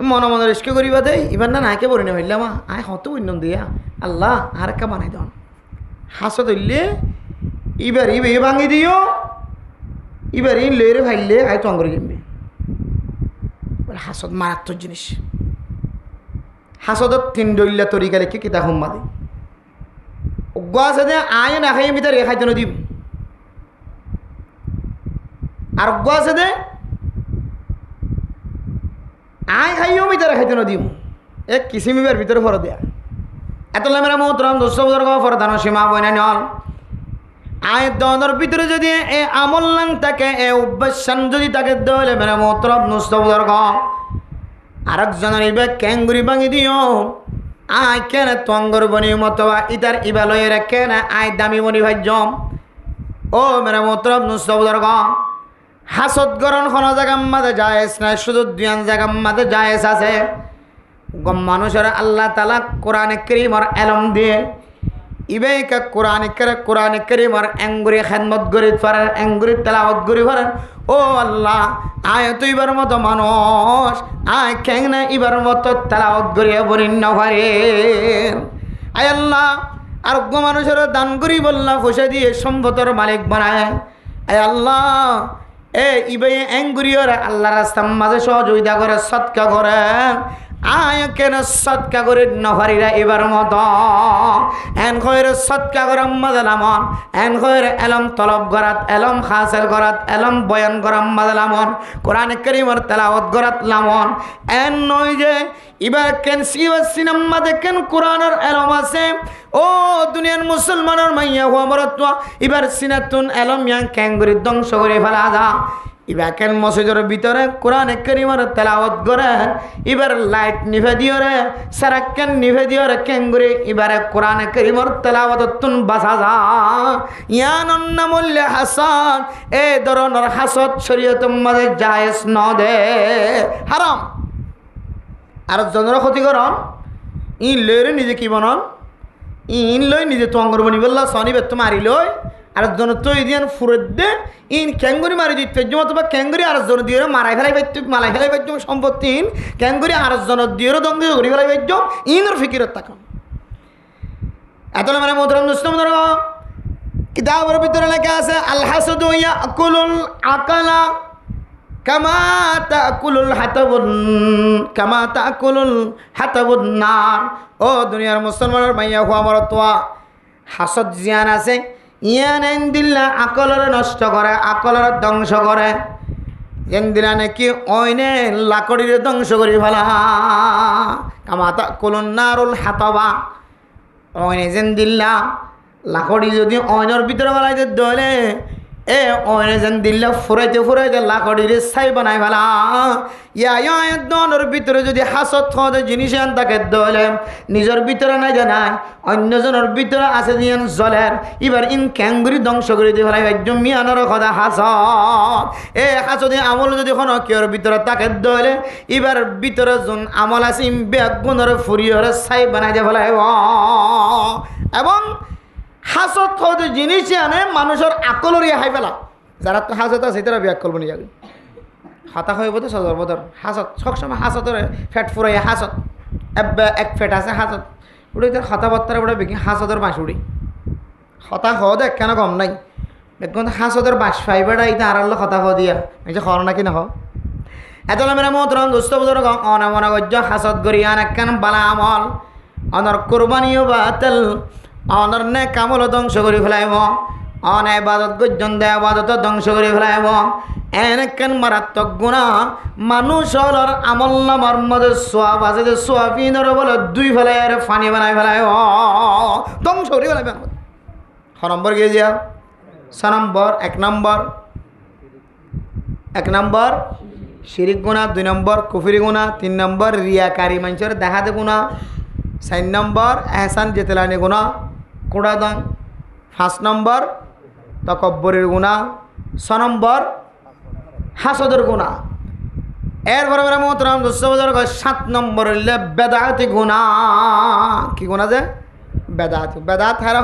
মনে মনে রিস্ক করিবা দেই এবার না নাইকে বরি না হইলাম আয় হত বন্য দিয়া আল্লাহ আর কা বানাই দন হাস ধরলে এবার ইবে ভাঙি দিও এবার ই লেরে ভাইলে আয় তো অঙ্গরে কিনবে হাসদ মারাত্মক জিনিস হাসদত 3 ডইলা তরিকা লিখে কিতা সম্মাদি আছে আয় না খাই আমি তার খাইতে দিব আর আছে দে আয় খাইও আমি তার খাইতে দিব এক কিসিমিবার ভিতরে ফর দেয়া এত মেরা মোহতরম দোস্তর ফরদান সীমা বইনা নল আয় দনের ভিতরে যদি এ আমল নাং থাকে এ অভ্যাসান যদি তাকে দলে মেরা মোহতরম দোস্তর আরেকজনের ইবে ক্যাঙ্গুরি ভাঙি দিও আয় কেন তঙ্গর বনি মতবা ইতার ইবালয়ের কেন আয় দামি বনি ভাজ্যম ও মেরা মোহতরম দোস্তর হাসদ গরণ কোনো জায়গার মাঝে জায়েজ নাই শুধু 2 জায়গার মাঝে জায়েজ আছে মানুষের আল্লাহ তাআলা কোরআনে কারীমের ইলম দিয়ে ইবেকা কোরআনে কারীমের আঙ্গুরি খেদমত করি পারেন আঙ্গুরি তেলাওয়াত করি পারেন ও আল্লাহ আয় তুই এবার মতো মানুষ আয় কেন না এবার মতো তেলাওয়াত করিয়া বরিন্ন পারে আয় আল্লাহ আর মানুষের দান করি বললাম পয়সা দিয়ে সম্পদের মালিক বানায় আয় আল্লাহ এ ইবে আঙ্গুরিয়র আল্লাহ রাস্তার মাঝে সহযোগিতা করে সৎকা করে আয় কেন সৎকা করে নহারিরা এবার মত এন খয়ের সৎকা গরম মাদালামন এন খয়ের এলম তলব গরাত এলম হাসিল গরাত এলম বয়ান গরম মাদালামন কোরআন কারীমের তেলাওয়াত গরাত লামন এন নয় যে এবার কেন সিনেমা দেখেন কোরআনের এলম আছে ও দুনিয়ার মুসলমানের মাইয়া হওয়া মরত্ব এবার সিনাতুন এলম ইয়াং ক্যাঙ্গুরি ধ্বংস করে ফেলা যা এবার কেন মসজিদের ভিতরে কোরআন কারীমের তেলাওয়াত করে এবার লাইট নিভে দিও রে সারাক্কেন নিভে দিও রে ক্যাঙ্গুরি এবারে কোরআন কারীমের তেলাওয়াত তুন বাসা যা ইয়ান নামুল হাসান এ ধরনের হাসদ শরীয়তের মধ্যে জায়েজ ন দে হারাম আর জনের ক্ষতিকরণ ইন লইরে নিজে কি বনন ইন লই নিজে তো অঙ্গর বনি বললা সনি বেত মারি লই আর জন তো ইদিয়ান ফুরত দে ইন ক্যাঙ্গুরি মারি দিতে জমা তোমা ক্যাঙ্গুরি আর জন দিয়ে মারাই ফেলাই বাইত মালাই ফেলাই বাইত সম্পত্তি ইন ক্যাঙ্গুরি আর জন দিয়ে দঙ্গ করি ফেলাই বাইত ইনর ফিকিরত তাকাম এত মানে মোহতরম দোস্ত কিতাবের ভিতরে লেখা আছে আল হাসাদু ইয়াকুলুল আকালা কামা তাকুলুল হাতাবুন নার ও দুনিয়ার মুসলমানের মাইয়া হওয়া আমার তোয়া হাসদ জিয়ান আছে ইয়ান এন দিল্লা আকলর নষ্ট করে আকলর ধ্বংস করে এন দিলা নাকি অইনে লাকড়ির ধ্বংস করি ফেলা কামা তাকুলুন নারুল হাতাবা অইনে যেন দিল্লা লাকড়ি যদি অইনের ভিতরে ফেলাইতে দলে এ অইনে যেন দিল্লা ফুরাইতে লাকড়ির ছাই বানাই ফেলা ইয়া দনের ভিতরে যদি হাসত হতে জিনিস আন তাকে দলে নিজের ভিতরে নাই জানাই অন্যজনের ভিতরে আছে যেন জলের এবার ইন ক্যাঙ্গুরি ধ্বংস করে দিয়ে ফেলাই একদম মিয়ানোর কথা হাসত এ হাসতে আমল যদি কোনো কেউর ভিতরে তাকে দলে এবার ভিতরে যোন আমল আছে বেগুনের ফুরিয়র ছাই বানাই দিয়ে ফেলাই এবং হাসত হতে জিনিস আনে মানুষের আকলর হাই ফেলা যারা তো হাসত আছে তারা বিয়াক করবো নি যাবে হাতা হয়ে বোধ সদর বদর হাসত সবসময় হাসতের ফ্যাট ফুরাই হাসত এক ফেট আছে হাসত উড়ে তার কথাবার্তার উড়ে বেশি হাসতের বাঁশ উড়ি হতা হদ এক কেন কম নাই এখন হাসতের বাঁশ ফাইবারটা এইটা আড়াল কথা হ দিয়া এই যে খর নাকি না হ এত মেরা মতরম দুস্থ বুঝর অনমন গজ্য হাসত গরিয়ান একখান বালা আমল অনর কোরবানিও বা তেল অনর নে কামল ধ্বংস করে ফেলাইব অন এবাদত গজ্জন দে আবাদত ধ্বংস করে ফেলাইব এনেকেন মারাত্মক গুণা মানুষের আমল নামার মধ্যে সোয়াব আছে যে সোয়াবিনের বলে দুই ফেলাই আর ফানি বানাই ফেলাই ধ্বংস করে ফেলাইবে ছ নম্বর গিয়ে যা ছ নম্বর এক নম্বর শিরিক গুণা 2 নম্বর কুফরি গুণা 3 নম্বর রিয়াকারী মানুষের দেখাতে গুণা 4 নম্বর এহসান জেতেলানি গুণা কোড়া দান 5 নম্বর তকব্বরের গুণা 6 নম্বর হাসদের গুণা এরপরে মোহতরম 7 নম্বর হইলে বেদাতি গুণা কি গুণা যে বেদাত হার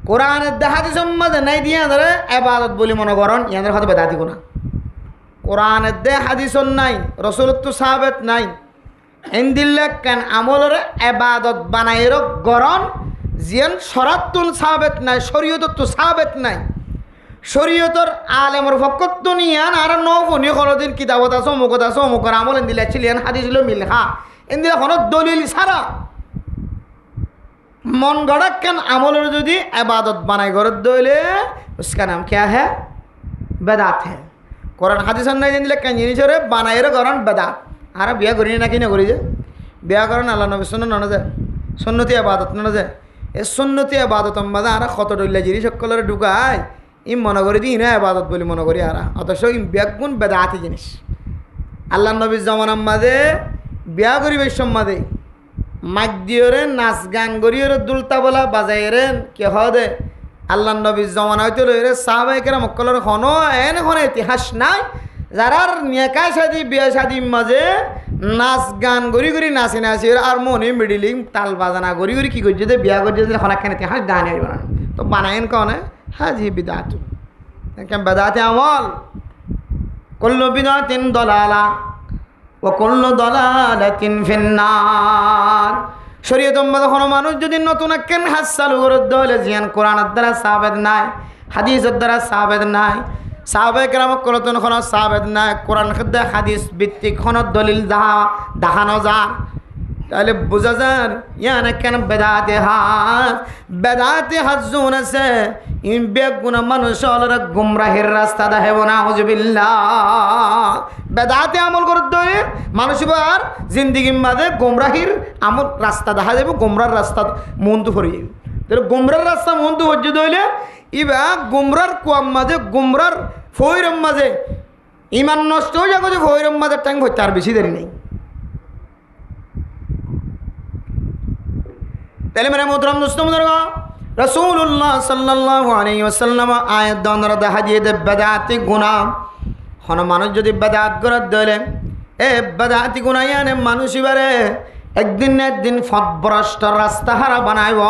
কোরআনের দেহাতি সম্মাদে নাই দিয়ে ধরে এবাদত বলি মনে করেন ইয়াদের হয়তো বেদাতি গুণা কোরআনের দে হাদিসন নাই রসুলত্ব সাহাবেত নাই এন্দিল্লা কেন আমলের এবাদত বানাইর গরণ জিয়ান শরাতুল সাহাবেত নাই শরীয়তত্ব সাহাবেত নাই শরীয়তর আলেমর ফকত্ব নিয়ান আর নফনি কোনদিন কিতাবত আছে অমুকর আমল এন্দিলা ছিলেন হাদিস হলো মিলহা এন্দিলা কোনো দলিল ছাড়া মন গড়া কেন আমলের যদি এবাদত বানাই গরত দইলে उसका नाम क्या है বেদাত है কোরআন হাদিস নাই জানলে কেন জিনিসরে বানাইর গরণ বেদাত আর বিয়া করি নাকি না করি যে বিয়া করেন আল্লাহ নবী সুন্নাত না যায় সুন্নতি ইবাদত না যায় এই সুন্নতি ইবাদত আমাদের আর কত ডইলা জিনিস সকলের ঢুকায় ই মনে করি দিই না ইবাদত বলি মনে করি আর অথচ ই বেগুন বেদাতি জিনিস আল্লাহ নবীর জামানার মাঝে বিয়া করিবের সম্মাদে মাইক দিওরে নাচ গান করিওরে দুলতা বলা বাজাইরে কে হদে আল্লাহ নবীর জামানা হইতে লইরে সাহাবায়ে কেরাম মক্কলের কোনো ইতিহাস নাই যারার নেকা শাদি বিয়া শাদির মাঝে নাচ গান গড়ি গড়ি নাচি নাচি আর মনে মিডিলিং তাল বাজানা গড়ি গড়ি কি করছে যে বিয়া করছে খনাখান ইতিহাস গান বানান তো বানায়েন কনে হাজি বিদাত বেদাতে আমল কুল্লু বিদাতিন দালালা ওয়া কুল্লু দালালাতিন ফিন্নার শরীয়তের মধ্যে কোনো মানুষ যদি নতুন কেন হাস চালু করে দলে জিয়ান কোরআনের দ্বারা সাবেত নাই হাদিসের দ্বারা সাবেত নাই সাহাবায়ে কেরামক কলতন খন সাহাবেদ না কোরআন খদ্দে হাদিস ভিত্তিক খন দলিল দেখানো যায় তাহলে বোঝা যায় ইয়ানে কেন বেদাতে হাত জোন আছে ইন বেগুনা মানুষ অলরা গুমরাহির রাস্তা দেখাবো না হুজুবিল্লাহ বেদাতে আমল করতে দইলে মানুষ আর জিন্দিগি মাঝে গুমরাহির আমল রাস্তা দেখা যাবে গুমরার রাস্তা মন্দ করে যাবে তাহলে গুমরার রাস্তা মন্দ হচ্ছে দইলে ইবা গুমরার কুয়াম মাঝে গুমরার ফৈরম মাঝে ইমান নষ্ট হয়ে যাবে যে ফৈরম মাঝে ট্যাঙ্ক হচ্ছে আর বেশি দেরি নেই তাহলে মানে মোহতরম দোস্ত বুজুর্গ রাসূলুল্লাহ সাল্লাল্লাহু আলাইহি ওয়াসাল্লাম আয়াত দনরা দেখা দিয়ে দে বেদাতি গুনাহ হন মানুষ যদি বেদাত করে দইলে এ বেদাতি গুনাহ ইয়ানে মানুষ ইবারে একদিন না একদিন ফদভ্রষ্ট রাস্তা হারা বানাইব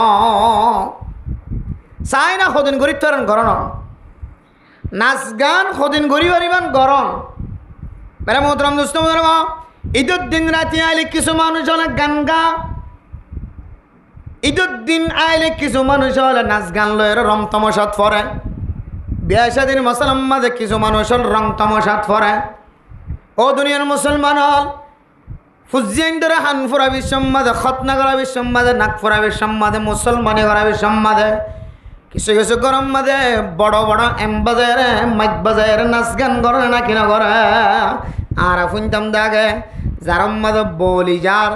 চাই না সদিন করি তোর গরণ নাচ গান সদিন করি পারিবান গরণ মানে মোহতরম দোস্ত বুজুর্গ ঈদের দিন রাতি আইলে কিছু মানুষ অনেক গান গা ঈদের দিন আইলে কিছু মানুষ হলে নাচ গান লয় রং তমসাত ফরে বিয়া শাদীর মুসলমান মাঝে কিছু মানুষ হল রং তমসাত ফরে ও দুনিয়ার মুসলমান হল ফুজিয়ান ধরে হান ফুরা বিশ্বমাদে খতনা করা বিশ্বমাদে নাক ফুরা বিশ্বমাদে মুসলমানে করা বিশ্বমাদে কিছু কিছু গরম মাঝে বড় বড় এম বাজারে মাইক বাজারে নাচ গান করে না কিনা করে আর শুনতাম দাগে যার মাঝে বলি যার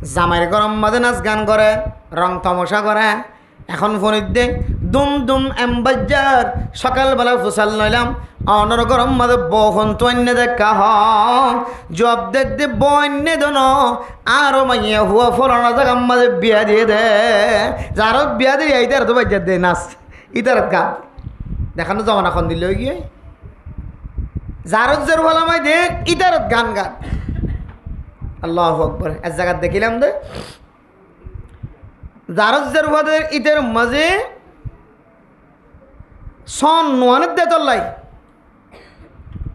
জামাইয়ের গরম মাঝে নাচ গান করে রং তমসা করে এখন ফোনের দে দুম দুম এমবাজার সকালবেলা ফুসাল নইলাম অনর গরম মাঝে বহন তো অন্য দেখা জব দে বন্য দন আরো মাইয়া হুয়া ফলানা জায়গার মাঝে বিয়া দিয়ে দে যারও বিয়া দিয়ে ইতার তো বাজার দে নাচ ইতার গান দেখানো জমান এখন দিল গিয়ে যারত যার ফলামাই দে ইতারত গান গান আল্লাহু আকবার এক জায়গা দেখিলাম দে জারজ্জের ভাদের ঈদের মাঝে সন নোয়ানের দে তল্লাই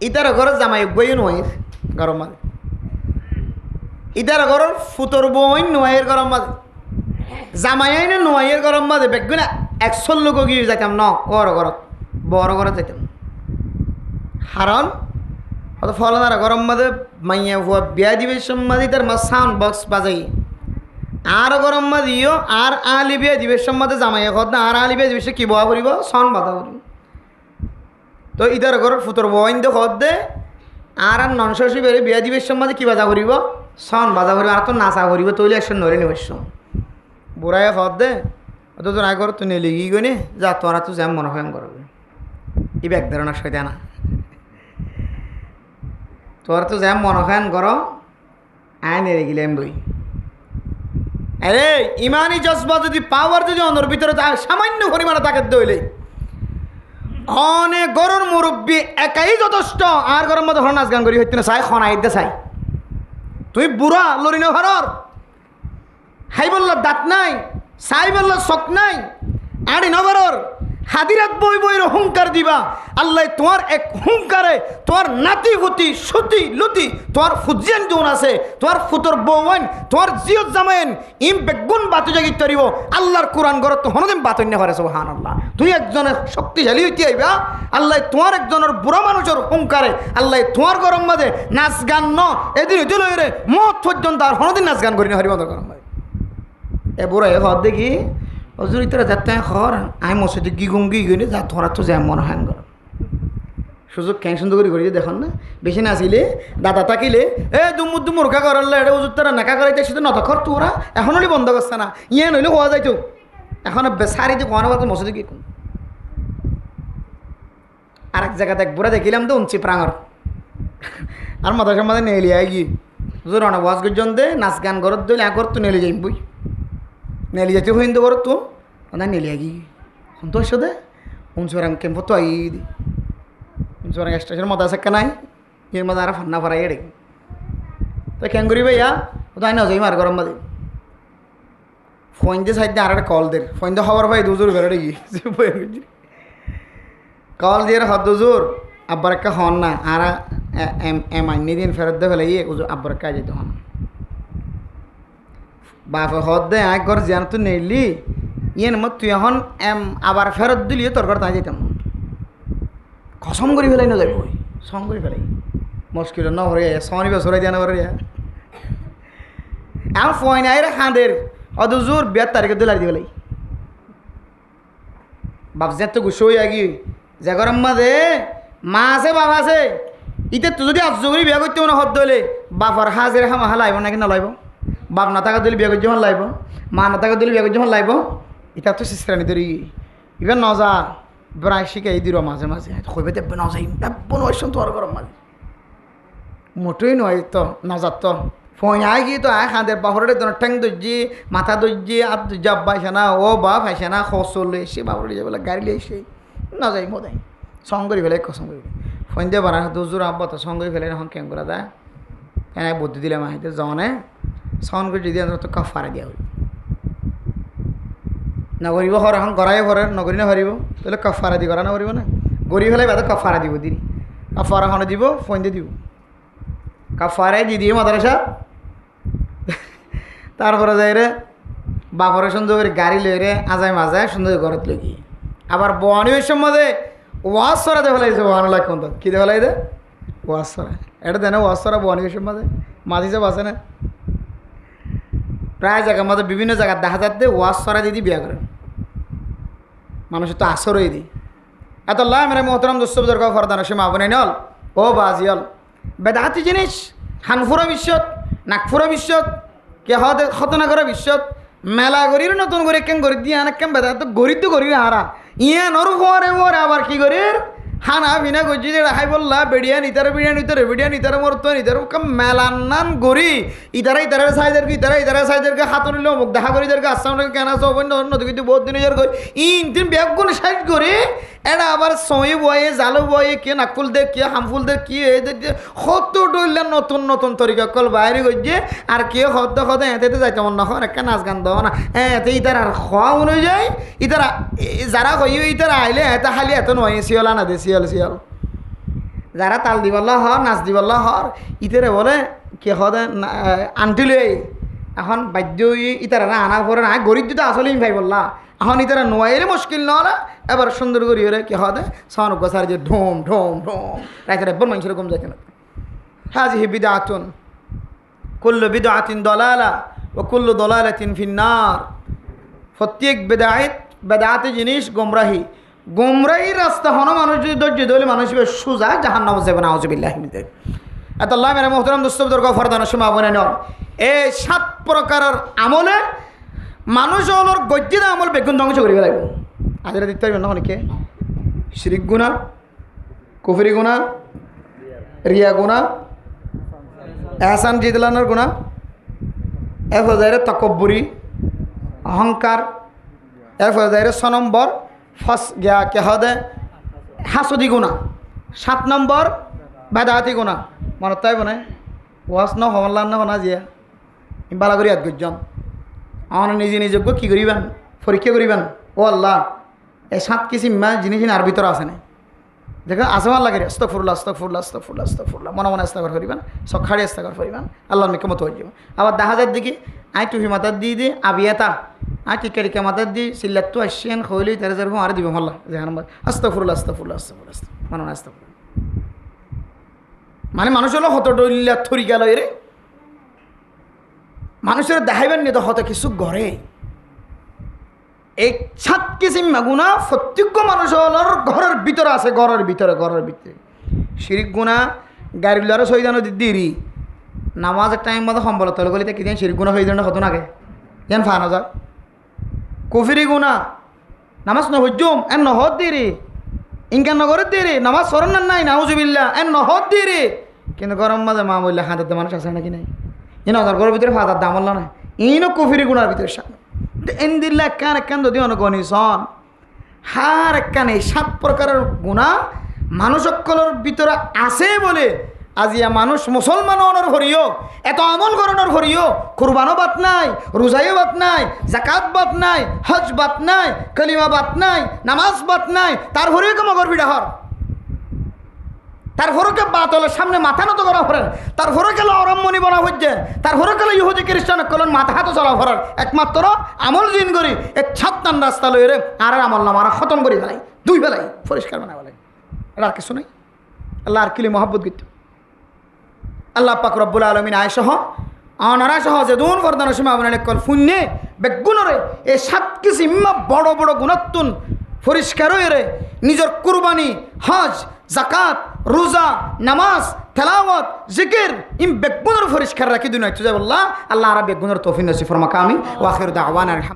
ইতার ঘর জামাই বই নোয়ের গরম মাঝে ইতার ঘর ফুতর বই নোয়ের গরম মাঝে জামাই আইনে নোয়ের গরম মাঝে বেগুন 100 লোক গিয়ে যাইতাম ন ওর ঘরত বড় ঘরে যাইতাম কারণ অত ফলনার গরম মাঝে মাইয়া হুয়া বিয়া দিবে সম্মাদি তার মা সাউন্ড বক্স বাজাই আর গরম মাঝিও আর আলি বিয়া দিবে সম্মাদে জামাইয়া খত না আর আলি বিয়া দিবে কি বয়া করিব সন বাধা করিব তো ইদার ঘর ফুতর বইন দে খত দে আর ননশি বেড়ে বিয়া দিবে সম্মাদে কি বাজা করিব সন বাজা করিব আর তো নাচা করিব তৈলে একশন নরে নিবস বুড়াই খত দে অত তোর আগে তুই নেলি গি গনে যা তোরা তো যেমন মনে হয় করবে ই এক ধরনের সইতে না তোর তো যেমন মনে হয় কর আয় নেড়ে গেলাম বই আরে ইমানি জজবা যদি পাওয়ার যদি অনর ভিতরে সামান্য পরিমাণে তাকে দইলে অনেক গরুর মুরব্বী একাই যথেষ্ট আর গরম মতো নাচ গান করি হইতে না চাই খনাই দে চাই তুই বুড়া লরিনো ঘরর হাই বলল দাঁত নাই চাই বলল চক নাই আড়ি নগরর হাদিরাত বই বইয়ের হুঙ্কার দিবা আল্লাহ তোমার এক হুঙ্কারে তোমার নাতি হুতি সুতি লুতি তোমার ফুজিয়ান যৌন আছে তোমার ফুতর বৌন তোমার জিয়ত জামাইন ইম বেগুন বাতু জাগিত তরিব আল্লাহর কোরআন ঘর তো হনদিন বাতন্য করে সুবহানাল্লাহ তুই একজনের শক্তিশালী হইতে আইবা আল্লাহ তোমার একজনের বুড়া মানুষের হুঙ্কারে আল্লাহ তোমার গরম মাঝে নাচ গান ন এদিন হইতে লইরে মত পর্যন্ত আর হনদিন নাচ গান করি না হরিবন্ধ গরম মাঝে এ বুড়া এ হদ দেখি হজুর ইতরা যাতে খর আই মসজিদে গি গিয়ে যা তোরা তো যেমন মনে হয় গরম সুযোগ ক্যাং সুন্দর করে দেখুন না বেশি নাচিলে দাদা তাকিলে এ দুমুর দুমুরকা করলে এটা ওজুর তারা নাকা করাইতে শুধু নতখর তোরা এখন হলে বন্ধ করছে না ইয়ে নইলে হওয়া যাইতো এখন সারিতে কোয়ানো বলতে মসজিদে কি আর এক জায়গাতে এক বুড়া দেখিলাম তো উঞ্চি প্রাঙর আর মাথার মাঝে নেলি আই গিয়ে হুজুর অনেক ওয়াজ গর্জন দে নাচ গান করত দিলে একর তো নেলে যাই বই নেলি যাতে হিন্দু করত তো না নেলি আগি তো দে উঞ্চুরাং কেম্প তো আই দি উঞ্চুরাং স্টেশন মজা আছে নাই এর মধ্যে আর ফান্না ফরাই এড়ে তো কেন করি ভাইয়া ও তো আই না যাই মার গরম বাদে ফোন দিয়ে সাইড দিয়ে আর একটা কল দের ফোন দিয়ে খবর পাই দুজোর বেরোড়ে গিয়ে কল দিয়ে হদ দুজোর আব্বার একটা হন না আর আইনি দিন ফেরত দিয়ে ফেলে আব্বার একটা যেতে হন বাপে হদ দে এক ঘর জিয়ান তুই নেইলি ইয়ে মত তুই এখন আবার ফেরত দিলি তোর ঘর তাই যেতাম কসম করে ফেলাই না যাইব সম করে ফেলাই মুশকিল ন হরে সনি বছর দিয়া না করে এখন ফয়নাই রে খাঁদের অত জোর 42 তারিখে দিলাই দিবেলাই বাপ যে তো গুছো হয়ে গিয়ে যে গরম মাঝে মা আছে বাপ আছে ইতে তো যদি আজ জগরি বিয়া করতে মনে হত হলে বাপর হাজের হামা হালাইব নাকি না লাইব বাপ না থাকা দিলে বিয়া করতে যখন লাইব মা না থাকা দিলে বিয়া করতে যখন লাইব এটা তো শ্রেণী ধরি এবার নজা প্রায় শিখাই দিল মাঝে মাঝে কইবে দেবে নজাই বনবাসন তো আর গরম মাঝে মোটেই নয় তো নজার তো ফোন আয় গিয়ে তো আয় খাঁদের বাপরে তো ঠ্যাং দর্জি মাথা দর্জি আর দর্জি আব্বা আসে না ও বাপ আসে না খসল এসে বাপরে যাবে গাড়ি এসে না যাই মোদাই সঙ্গ করে ফেলে কসম করে ফোন দিয়ে বানা দুজোর আব্বা তো সঙ্গ করে ফেলে এখন কেন করা যায় কেন বুদ্ধি দিলাম আহিতে জনে সন করে যদি তো কফারে দিয়া হইব নগরিব হর এখন গড়াই ঘরের নগরী না হরিব তাহলে কফারা দি করা না করিব না গড়ি ফেলে বাদে কফারা দিব দিদি কফারা হনে দিব ফোন দিয়ে দিব কফারাই দি দিয়ে মাদ্রাসা তারপরে যাই রে বাপরে সুন্দর করে গাড়ি লই রে আজায় মাজায় সুন্দর ঘরত লই গিয়ে আবার বহানির সম্বন্ধে ওয়াজ সরাতে ফেলাইছে বহানো লাগন তো কী ফেলাই দে ওয়াজ সরা এটা দেন ওয়াজ সরা বহানির সম্বন্ধে মাঝি সব আছে না প্রায় জায়গা আমাদের বিভিন্ন জায়গায় দেখা যাচ্ছে ওয়াজ সরা দিদি বিয়া করেন মানুষের তো আসরই দিই এত আল্লাহ মেরে মোহতরম দুঃসবুজর ফরদান সীমা আপনি নল ও বাজিয়ল বেদাহাতি জিনিস হানফুরা বিশ্বত নাগফুরা বিশ্বত কে হতনা করা বিশ্বত মেলা গরির নতুন করে কেন গরি দিয়ে আনা কেন বেদা তো গরিব তো গরি হারা ইয়ে নর পরে মরে আবার কি গরির হানা বিনা গজি যে রাখাই বললা বেড়িয়া নিতারে বেড়িয়া নিতারে মরতো নিতারে মেলান নান গরি ইতারা সাইজেরকে হাত নিল মুখ দেখা করি যার আসাম কেন নদী কিন্তু বহুত দিন যার ইন তিন ব্যাগুন সাইজ করে এটা আবার সময় বয়ে জালো বয়ে কে নাকফুল দে কে হামফুল দে কি কত ডইলেন নতুন নতুন তরিকা কল বাইরে গিয়ে আর কে হতে এতে যাইতে মন না একটা নাচ গান দেওয়া না এতে ইতার আর খাওয়া অনুযায়ী ইতারা যারা কইও ইতারা আইলে এতে খালি এত নয় শিয়লা না দে শিয়াল যারা তাল দিবল্লা হর নাচ দিবল্লা হর ইতারে বলে কে হদে আনটিলে এখন বাদ্য ইতারা না আনা পরে না গরিব দিতে আসলে ভাই বললা এখন ইতারা নোয়াইলে মুশকিল না এবার সুন্দর করি ওরে কে হদে সাউন্ড গোসার যে ঢোম রাইতে এবার মানুষ এরকম যাইতে না হাজিহি বিদআতুন কুল্লু বিদআতিন দালালা ওয়া কুল্লু দালালাতিন ফিন্নার প্রত্যেক বেদাতে জিনিস গোমরাহি রাস্তা হন মানুষ যদি ধৈর্য ধরলে মানুষ সোজা জাহান্নামে যাবে না আউযুবিল্লাহি মিন যালিক এত আল্লাহ মেরে মোহতরম দুঃসবুজর ফরদান সীমা বনে নন এই 7 প্রকারের আমলে মানুষ হলোর গজ্জিত আমল বেগুন ধ্বংস করিবে লাগবে আজরা দিতে পারবেন না অনেকে শিরিক গুনাহ কুফরি গুনাহ রিয়া গুনাহ এহসান জিদলানোর গুনাহ এরপর যাইরে তকব্বুরি অহংকার এরপর যাইরে 6 নম্বর ফস গিয়া কে হদে হাসদি গুনাহ 7 নম্বর বেদাতি গুনাহ মনত তাই বনে ওয়াজ ন হমলান না হনা জিয়া বালা করি আদগজন আমার নিজে কি করিবেন পরীক্ষা করিবেন ও আল্লাহ এই 7 কিসিম জিনিস আর ভিতরে আছে না দেখো আসমান লাগে আস্তাগফিরুল্লাহ মনে আস্তাগফার করিবেন সখাড়ি আস্তাগফার করিবেন আল্লাহর নিকে মত হয়ে যাবে আবার দেখা যায় দেখি আই টুফি মাথার দিয়ে আবিয়াতা আই টিকা মাথার দিয়ে সিল্লাত আসছেন হইলেই তারা যেরকম আর দিব আল্লাহ যেখানে আস্তাগফিরুল্লাহ মনে আস্তাগফিরুল্লাহ মানে মানুষ হলো হত ডইল্লা থরি গেল এরে মানুষের দেখাইবেন নিয়ে তো হতে কিছু গড়ে এই 7 কিসিম গুনাহ প্রত্যেক মানুষ হলোর ঘরের ভিতরে আছে ঘরের ভিতরে শিরিক গুনাহ গাড়ির লড়া সইদানো দিদি নামাজের টাইম মতো সম্বল তলে গলিতে কি দিন শিরিক গুনাহ হয়ে যান হতো নাগে যেন ফানো যাক কুফরি গুনাহ নামাজ নহজ্জুম এন নহদ দিরি ইনকান নগরের দিরি নামাজ সরণ নাই নাউজুবিল্লাহ এন নহদ দিরি কিন্তু গরম মাঝে মা বললে হাতে মানুষ আছে নাকি নাই ইন ঘরের ভিতরে ফাদার দাম হল না ইনও কুফরি গুনার ভিতরে সামনে এনদিল্লা একখান যদি অনুগণিসন হার একখান এই 7 প্রকারের গুনাহ মানুষ সকলের ভিতরে আছে বলে আজিয়া মানুষ মুসলমান হওয়ার ভরিও এত আমল করানোর ভরিও কুরবানও বাত নাই রোজাইও বাত নাই জাকাত বাত নাই হজ বাত নাই কলিমা বাত নাই নামাজ বাত নাই তার ভরিও কে মগর ভিড়া হর তার ভরকে বাতলের সামনে মাথা নত করা ফরেন তার ভরকে অরম্মনি বনা হচ্ছে তার ভরকে ইহুদি খ্রিস্টান কলন মাথা হাতে চলা ফরার একমাত্র আমল দিন করি এক 7 রাস্তা লইরে আর আমল নাম আর খতম করি ফেলাই 2 বেলাই পরিষ্কার বানা ফেলাই এটা আর কিছু নাই আল্লাহ আর কিলি মহব্বত গিত আল্লাহ পাক রব্বুল আলমিন আয়সহ আনারা সহজে দুন ফরদান সময় আপনার কল শূন্যে বেগুণরে এই 7 কিছু ইম্মা বড় বড় গুণাত্তুন পরিষ্কার হয়ে রে নিজের কুরবানি হজ জাকাত রোজা নামাজ তেলাওয়াত জিকির ইম বেগুণর পরিষ্কার রাখি দুনিয়া তুজা বললা আল্লাহ আর বেগুণর তৌফিক নসিব ফরমাকা আমি ওয়া আখিরু দাওয়ানা